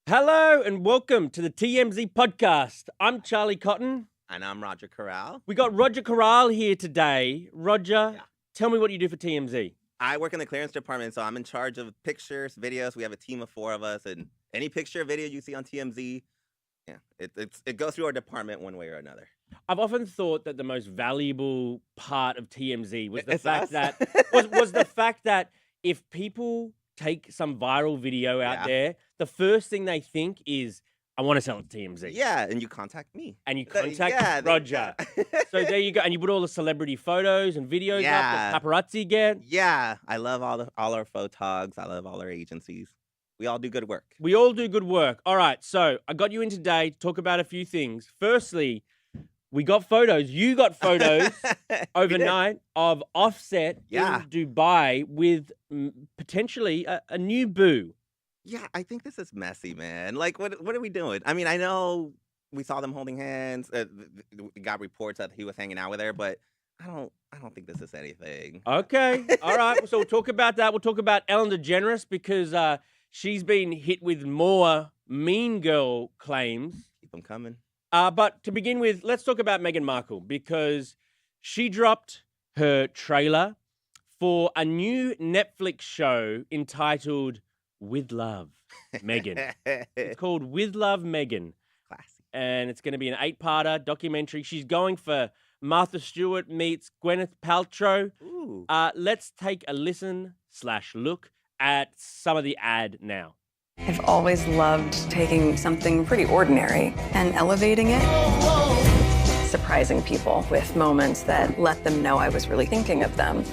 Hello and welcome to the TMZ Podcast. I'm Charlie Cotton. And I'm Roger Corral. We got Roger Corral here today. Roger, Yeah. tell me what you do for TMZ. I work in the clearance department, so I'm in charge of pictures, videos. We have a team of 4 of us, and any picture or video you see on TMZ, it goes through our department one way or another. I've often thought that the most valuable part of TMZ was the It's fact us. that was the fact that if people take some viral video out Yeah. there, the first thing they think is, I want to sell it to TMZ. Yeah, and you contact me. And you So, contact yeah, Roger. So there you go. And you put all the celebrity photos and videos Yeah. up that paparazzi get. Yeah, I love all our photogs. I love all our agencies. We all do good work. We all do good work. All right, so I got you in today to talk about a few things. Firstly, we got photos. You got photos We did. overnight of Offset Yeah. in Dubai with potentially a new boo. Yeah, I think this is messy, man. Like, what are we doing? I mean, I know we saw them holding hands. We got reports that he was hanging out with her, but I don't think this is anything. Okay, all right. So we'll talk about that. We'll talk about Ellen DeGeneres because she's been hit with more Mean Girl claims. Keep them coming. But to begin with, let's talk about Meghan Markle because she dropped her trailer for a new Netflix show entitled With Love, Meghan. It's called With Love, Meghan. Classy. And it's going to be an 8-parter documentary. She's going for Martha Stewart meets Gwyneth Paltrow. Ooh. Let's take a listen/look at some of the ad now. I've always loved taking something pretty ordinary and elevating it. Surprising people with moments that let them know I was really thinking of them.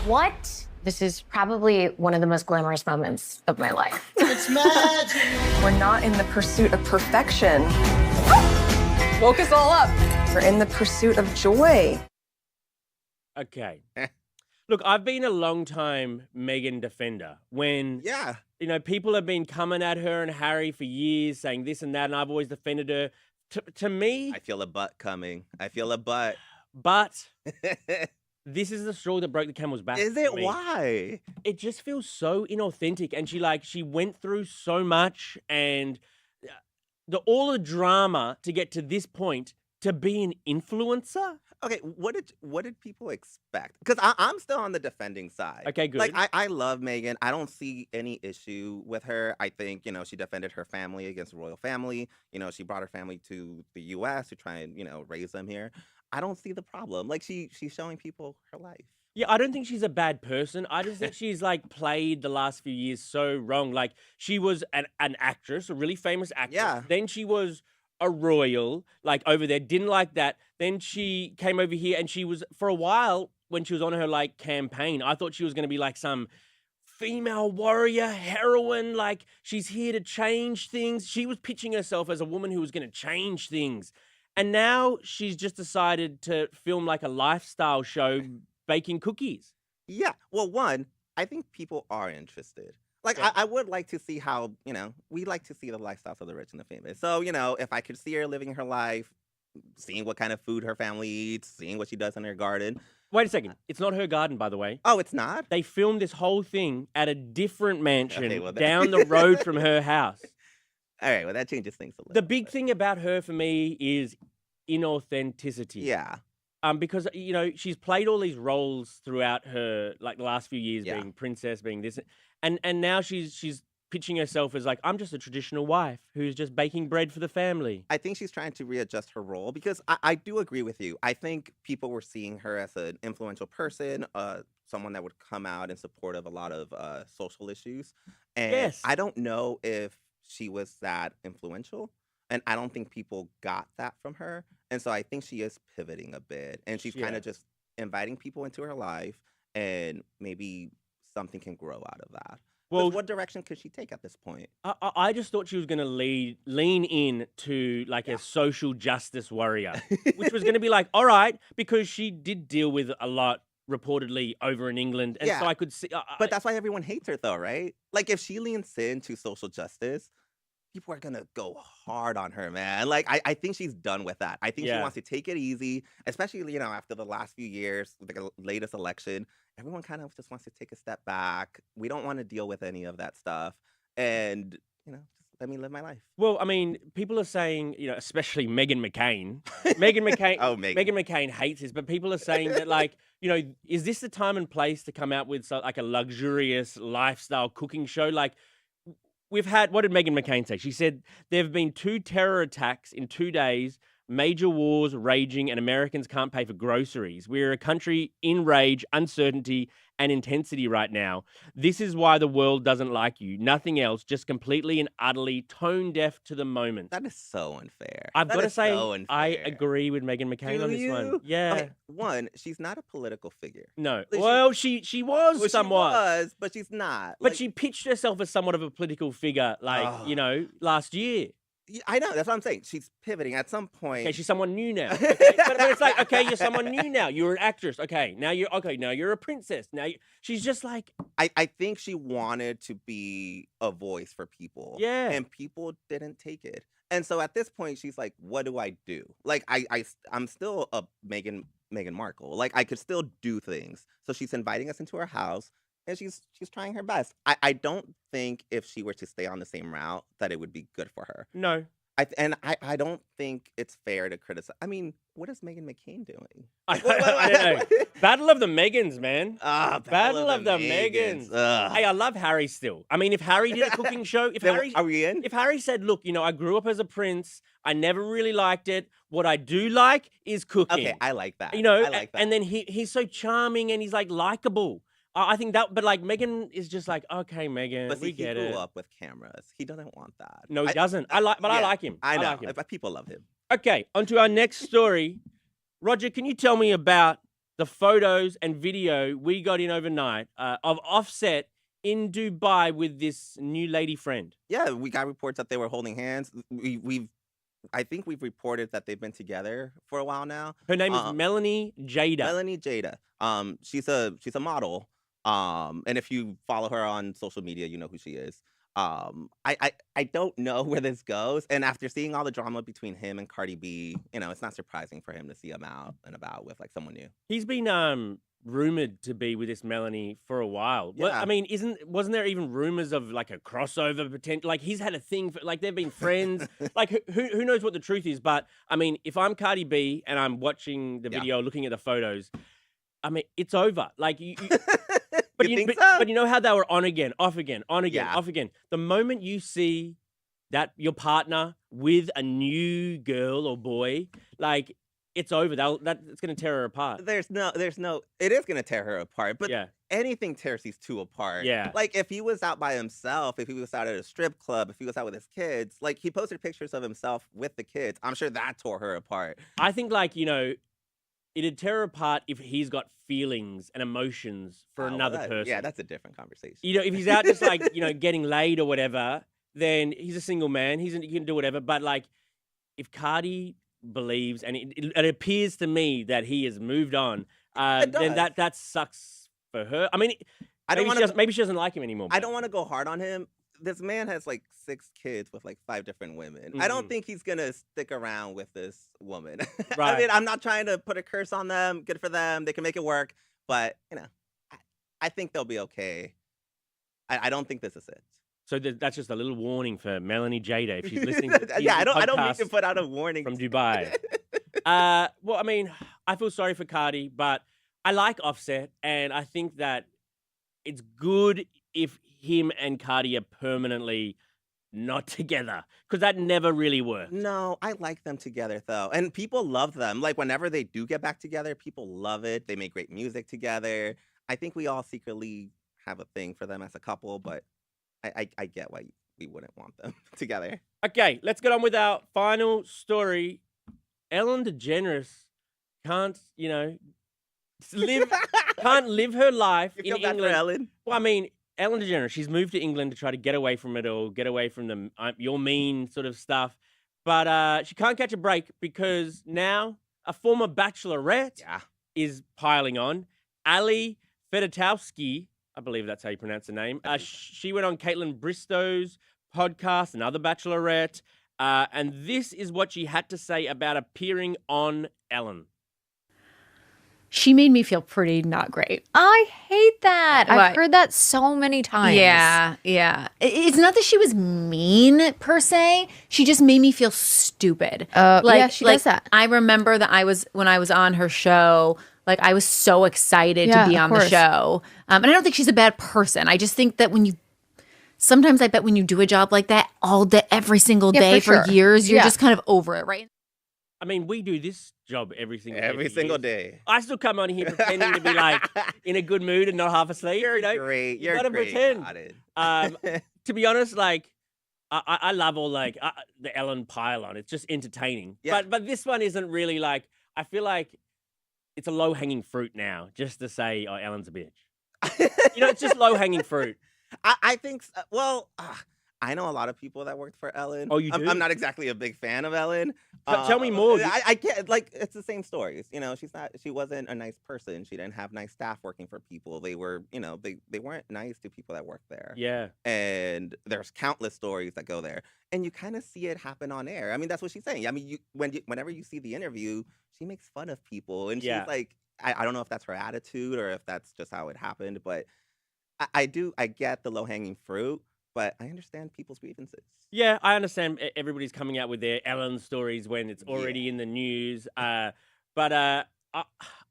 What? This is probably one of the most glamorous moments of my life. It's magic. We're not in the pursuit of perfection. Woke us all up. We're in the pursuit of joy. Okay. Look, I've been a long time Meghan defender. When Yeah. people have been coming at her and Harry for years, saying this and that, and I've always defended her. To me, I feel a butt coming. I feel a butt. but this is the straw that broke the camel's back. Is for it? me. Why? It just feels so inauthentic, and she went through so much, and all the drama to get to this point to be an influencer. Okay, what did people expect? Because I'm still on the defending side. Okay, good. Like I love Meghan. I don't see any issue with her. I think she defended her family against the royal family. She brought her family to the U.S. to try and raise them here. I don't see the problem. Like she's showing people her life. Yeah, I don't think she's a bad person. I just think she's played the last few years so wrong. Like she was an actress, a really famous actress. Yeah. Then she was a royal, over there, didn't like that. Then she came over here and she was, for a while, when she was on her campaign, I thought she was going to be some female warrior heroine. She's here to change things. She was pitching herself as a woman who was going to change things. And now she's just decided to film a lifestyle show baking cookies. Yeah. Well, one, I think people are interested. Yeah. I would like to see how, we like to see the lifestyles of the rich and the famous. So, if I could see her living her life, seeing what kind of food her family eats, seeing what she does in her garden. Wait a second. It's not her garden, by the way. Oh, it's not? They filmed this whole thing at a different mansion Okay, well, that- down the road from her house. All right, well, that changes things a little. The big bit. thing about her for me is inauthenticity. Yeah. Because she's played all these roles throughout her the last few years, Yeah. being princess, being this, and now she's pitching herself as I'm just a traditional wife who's just baking bread for the family. I think she's trying to readjust her role because I do agree with you. I think people were seeing her as an influential person, someone that would come out in support of a lot of social issues. And Yes. I don't know if she was that influential. And I don't think people got that from her. And so I think she is pivoting a bit. And she's kind Yeah. of just inviting people into her life. And maybe something can grow out of that. Well, What direction could she take at this point? I just thought she was going to lean in to a social justice warrior, which was going to be all right, because she did deal with a lot reportedly over in England. And so Yeah. I could see. But that's why everyone hates her, though, right? If she leans into social justice, people are gonna go hard on her, man. I think she's done with that. I think she Yeah. wants to take it easy, especially, after the last few years, the latest election. Everyone kind of just wants to take a step back. We don't want to deal with any of that stuff. and just let me live my life. Well, I mean, people are saying, especially Meghan McCain. Meghan McCain. Oh, Meghan. Meghan McCain hates this, but people are saying that, like, is this the time and place to come out with like a luxurious lifestyle cooking show? Like, what did Meghan McCain say? She said there have been 2 terror attacks in 2 days, major wars raging, and Americans can't pay for groceries. We're a country in rage, uncertainty, and intensity right now. This is why the world doesn't like you. Nothing else, just completely and utterly tone deaf to the moment. That is so unfair. I've got to say, so unfair. I agree with Meghan McCain on this one. Yeah. Okay, one, she's not a political figure. No. Like, well, she was somewhat. She was, but she's not. But she pitched herself as somewhat of a political figure, last year. I know. That's what I'm saying. She's pivoting at some point. Okay, she's someone new now. Okay, but it's like, okay, you're someone new now. You're an actress. Okay, now you're a princess. She's just like. I think she wanted to be a voice for people. Yeah. And people didn't take it. And so at this point, she's like, what do I do? Like, I'm still a Meghan Markle. Like, I could still do things. So she's inviting us into her house. And she's trying her best. I don't think if she were to stay on the same route that it would be good for her. No. I don't think it's fair to criticize. I mean, what is Meghan McCain doing? I don't know. Battle of the Megans, man. Battle of the Megans. Hey, I love Harry still. I mean, if Harry did a cooking show, Are we in? If Harry said, look, I grew up as a prince, I never really liked it. What I do like is cooking. Okay, I like that. I like that. And then he's so charming and he's like likable. I think that, but like Meghan is just like, okay, Meghan, but see, we get it. He grew up with cameras. He doesn't want that. No, he doesn't. I like him. I know. like him. But people love him. Okay, on to our next story. Roger, can you tell me about the photos and video we got in overnight of Offset in Dubai with this new lady friend? Yeah, we got reports that they were holding hands. I think we've reported that they've been together for a while now. Her name is Melanie Jada. Melanie Jada. She's a model. And if you follow her on social media, you know who she is. I don't know where this goes. And after seeing all the drama between him and Cardi B, it's not surprising for him to see him out and about with like someone new. He's been rumored to be with this Melanie for a while. Yeah. Well, I mean, wasn't there even rumors of like a crossover potential? Like he's had a thing for, like they've been friends. Like who knows what the truth is? But I mean, if I'm Cardi B and I'm watching the video, looking at the photos, I mean, it's over. Like you but but you know how they were on again, off again, on again, off again. The moment you see that your partner with a new girl or boy, like it's over. It's going to tear her apart. It is going to tear her apart. But anything tears these two apart. Yeah. Like if he was out by himself, if he was out at a strip club, if he was out with his kids, like he posted pictures of himself with the kids. I'm sure that tore her apart. I think it'd tear her apart if he's got feelings and emotions for another person. Yeah, that's a different conversation. If he's out just like, getting laid or whatever, then he's a single man. He can do whatever. But like, if Cardi believes, and it appears to me that he has moved on, then that sucks for her. I mean, maybe she doesn't like him anymore. I don't want to go hard on him. This man has like 6 kids with like 5 different women. Mm-hmm. I don't think he's gonna stick around with this woman. Right. I mean, I'm not trying to put a curse on them. Good for them. They can make it work. But I think they'll be okay. I don't think this is it. So that's just a little warning for Melanie Jada if she's listening. To I don't need to put out a warning from Dubai. Well, I mean, I feel sorry for Cardi, but I like Offset, and I think that it's good if him and Cardi are permanently not together, because that never really works. No, I like them together though, and people love them. Like whenever they do get back together, people love it. They make great music together. I think we all secretly have a thing for them as a couple, but I get why we wouldn't want them together. Okay, let's get on with our final story. Ellen DeGeneres can't live her life in England. For Ellen? Well, I mean, Ellen DeGeneres, she's moved to England to try to get away from it all, get away from the your mean sort of stuff. But she can't catch a break because now a former bachelorette is piling on. Ali Fedotowsky, I believe that's how you pronounce the name. She went on Caitlin Bristow's podcast, another bachelorette. And this is what she had to say about appearing on Ellen. she made me feel pretty not great. I hate that. What? I've heard that so many times. Yeah. It's not that she was mean per se. She just made me feel stupid. Yeah, she does that. I remember that when I was on her show, like I was so excited to Yeah, be of on the course. show. And I don't think she's a bad person. I just think that sometimes I bet when you do a job like that all day, every single day for sure. years, you're Yeah. just kind of over it, right? I mean, we do this job every single day. Every for single years. day. I still come on here pretending to be like in a good mood and not half asleep. You're you know? great. You You're gotta great. pretend. Got it. To be honest, like I love all like the Ellen pylon. It's just entertaining. Yeah. But this one isn't really like. I feel like it's a low hanging fruit now, just to say, oh, Ellen's a bitch. It's just low hanging fruit. I think, I know a lot of people that worked for Ellen. Oh, you do? I'm not exactly a big fan of Ellen. Tell me more. I can't, like, it's the same stories. She wasn't a nice person. She didn't have nice staff working for people. They were, they weren't nice to people that worked there. Yeah. And there's countless stories that go there. And you kind of see it happen on air. I mean, that's what she's saying. I mean, whenever you see the interview, she makes fun of people. And she's like, I don't know if that's her attitude or if that's just how it happened, but I get the low-hanging fruit, but I understand people's grievances. Yeah, I understand everybody's coming out with their Ellen stories when it's already in the news. But I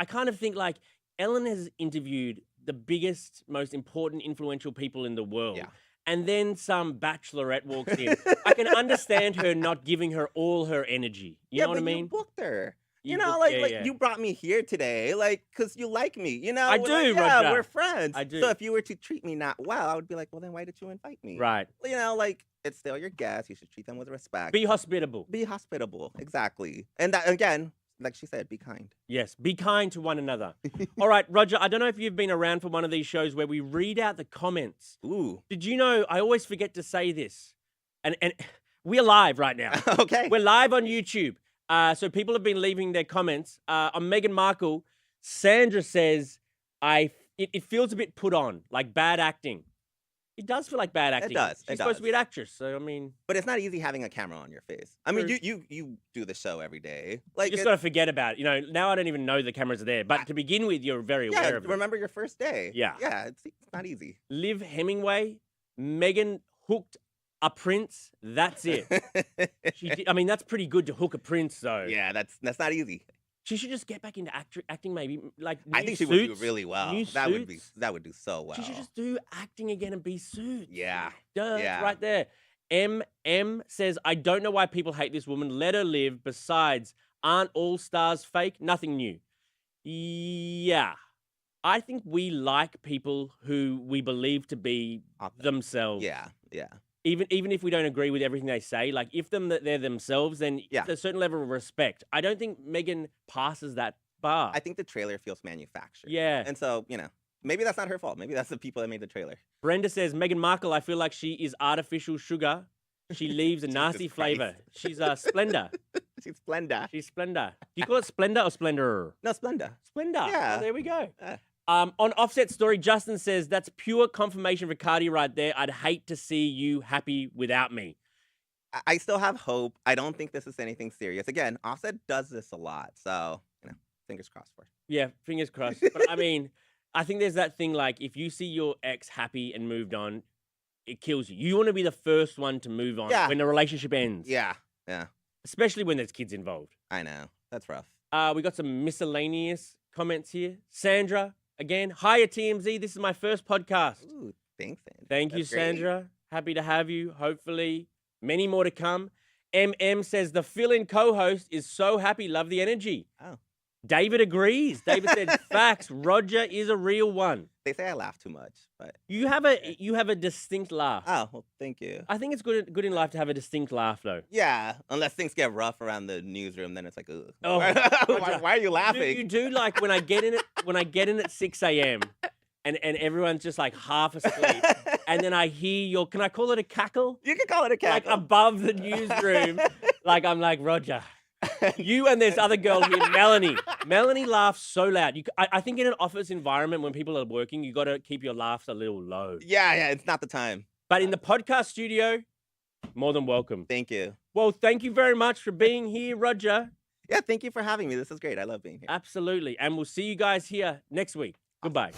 kind of think like Ellen has interviewed the biggest, most important, influential people in the world. Yeah. And then some bachelorette walks in. I can understand her not giving her all her energy. You know what I mean? You booked her. You You brought me here today, because you like me. I we're do, like, yeah, Roger. we're friends. I do. So if you were to treat me not well, I would be like, well, then why did you invite me? Right. It's still your guest. You should treat them with respect. Be hospitable. Be hospitable. Exactly. And that, again, like she said, be kind. Yes, be kind to one another. All right, Roger, I don't know if you've been around for one of these shows where we read out the comments. Ooh. Did you know, I always forget to say this, and we're live right now. Okay. We're live on YouTube. So people have been leaving their comments. On Meghan Markle, Sandra says, it feels a bit put on, like bad acting. It does feel like bad acting. It does. She's supposed to be an actress, so I mean... But it's not easy having a camera on your face. I mean, True. you do the show every day. You just got to forget about it. Now I don't even know the cameras are there. But to begin with, you're very aware of it. Remember your first day. Yeah. Yeah, it's not easy. Liv Hemingway, Meghan hooked a prince. That's it. That's pretty good to hook a prince, though. Yeah, that's not easy. She should just get back into acting, maybe. Like I think she would do really well. New That would do so well. She should just do acting again and be Suits. Yeah. Duh, it's Yeah. right there. MM says, I don't know why people hate this woman. Let her live. Besides, aren't all stars fake? Nothing new. Yeah. I think we like people who we believe to be themselves. Yeah. Even if we don't agree with everything they say, like if they're themselves, then there's a certain level of respect. I don't think Meghan passes that bar. I think the trailer feels manufactured. Yeah. And so, maybe that's not her fault. Maybe that's the people that made the trailer. Brenda says, Meghan Markle, I feel like she is artificial sugar. She leaves a nasty flavor. She's Splenda. She's Splenda. She's Splenda. Do you call it Splenda or Splendor? No, Splenda. Splenda. Yeah. Oh, there we go. On Offset Story, Justin says, that's pure confirmation for Cardi right there. I'd hate to see you happy without me. I still have hope. I don't think this is anything serious. Again, Offset does this a lot. So, fingers crossed for her. Yeah, fingers crossed. But I mean, I think there's that thing like if you see your ex happy and moved on, it kills you. You want to be the first one to move on when the relationship ends. Yeah. Especially when there's kids involved. I know. That's rough. We got some miscellaneous comments here. Sandra, again, hiya TMZ. This is my first podcast. Ooh, thanks, Sandra. Thank you, That's great. Sandra. Happy to have you. Hopefully, many more to come. MM says the fill-in co-host is so happy. Love the energy. Oh. David agrees. David said, facts. Roger is a real one. They say I laugh too much, but You have a distinct laugh. oh, well, thank you. I think it's good in life to have a distinct laugh, though. Yeah, unless things get rough around the newsroom, then it's like, ugh. Oh, why are you laughing? You do like when I get in at 6 a.m. and everyone's just like half asleep, and then I hear can I call it a cackle? You can call it a Like cackle. above the newsroom. Like I'm like, Roger, you and this other girl here, Melanie. Melanie laughs so loud. I think in an office environment when people are working, you got to keep your laughs a little low. Yeah, it's not the time. But in the podcast studio, more than welcome. Thank you. Well, thank you very much for being here, Roger. Yeah, thank you for having me. This is great. I love being here. Absolutely. And we'll see you guys here next week. Goodbye.